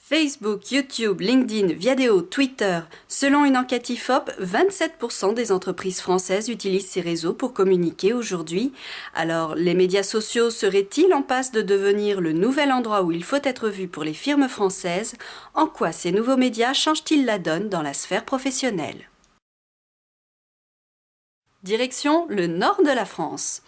Facebook, YouTube, LinkedIn, Viadeo, Twitter. Selon une enquête IFOP, 27% des entreprises françaises utilisent ces réseaux pour communiquer aujourd'hui. Alors, les médias sociaux seraient-ils en passe de devenir le nouvel endroit où il faut être vu pour les firmes françaises? En quoi ces nouveaux médias changent-ils la donne dans la sphère professionnelle? Direction le nord de la France.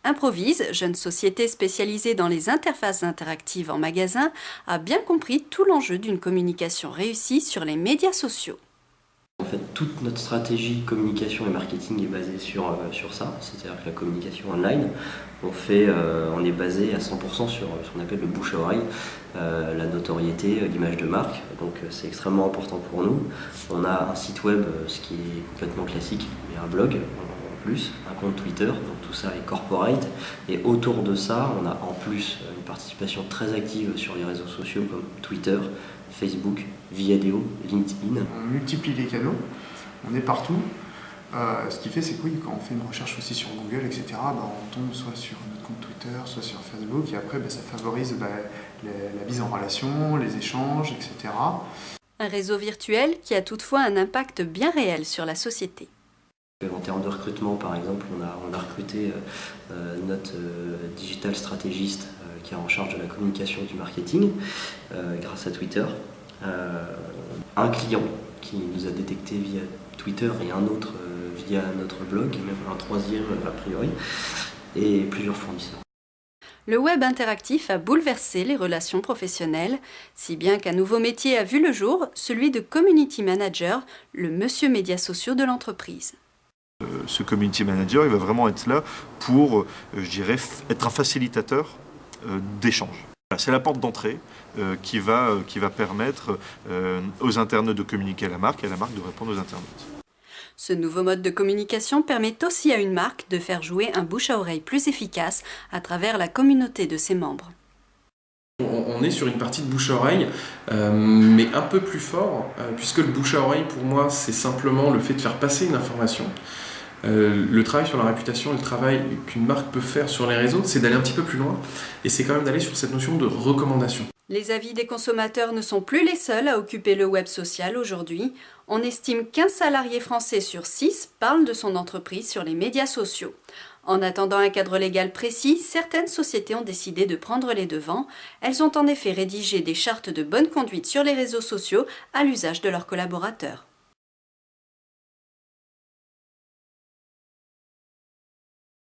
Improvise, jeune société spécialisée dans les interfaces interactives en magasin, a bien compris tout l'enjeu d'une communication réussie sur les médias sociaux. En fait, toute notre stratégie communication et marketing est basée sur ça, c'est-à-dire que la communication online, on est basé à 100% sur ce qu'on appelle le bouche à oreille, la notoriété, l'image de marque, donc c'est extrêmement important pour nous. On a un site web, ce qui est complètement classique, mais un blog en plus, un compte Twitter, donc tout ça est corporate, et autour de ça, on a en plus une participation très active sur les réseaux sociaux comme Twitter, Facebook, Viadeo, LinkedIn. On multiplie les canaux, on est partout. Ce qui fait, c'est que oui, quand on fait une recherche aussi sur Google, etc., on tombe soit sur notre compte Twitter, soit sur Facebook, et après ça favorise la mise en relation, les échanges, etc. Un réseau virtuel qui a toutefois un impact bien réel sur la société. En termes de recrutement, par exemple, on a recruté notre digital stratégiste qui est en charge de la communication et du marketing grâce à Twitter. Un client qui nous a détecté via Twitter et un autre via notre blog, et même un troisième a priori, et plusieurs fournisseurs. Le web interactif a bouleversé les relations professionnelles, si bien qu'un nouveau métier a vu le jour, celui de community manager, le monsieur médias sociaux de l'entreprise. Ce community manager, il va vraiment être là pour, être un facilitateur d'échange. C'est la porte d'entrée qui va permettre aux internautes de communiquer à la marque et à la marque de répondre aux internautes. Ce nouveau mode de communication permet aussi à une marque de faire jouer un bouche à oreille plus efficace à travers la communauté de ses membres. On est sur une partie de bouche à oreille, mais un peu plus fort, puisque le bouche à oreille pour moi c'est simplement le fait de faire passer une information. Le travail sur la réputation et le travail qu'une marque peut faire sur les réseaux, c'est d'aller un petit peu plus loin, et c'est quand même d'aller sur cette notion de recommandation. Les avis des consommateurs ne sont plus les seuls à occuper le web social aujourd'hui. On estime qu'un salarié français sur 6 parle de son entreprise sur les médias sociaux. En attendant un cadre légal précis, certaines sociétés ont décidé de prendre les devants. Elles ont en effet rédigé des chartes de bonne conduite sur les réseaux sociaux à l'usage de leurs collaborateurs.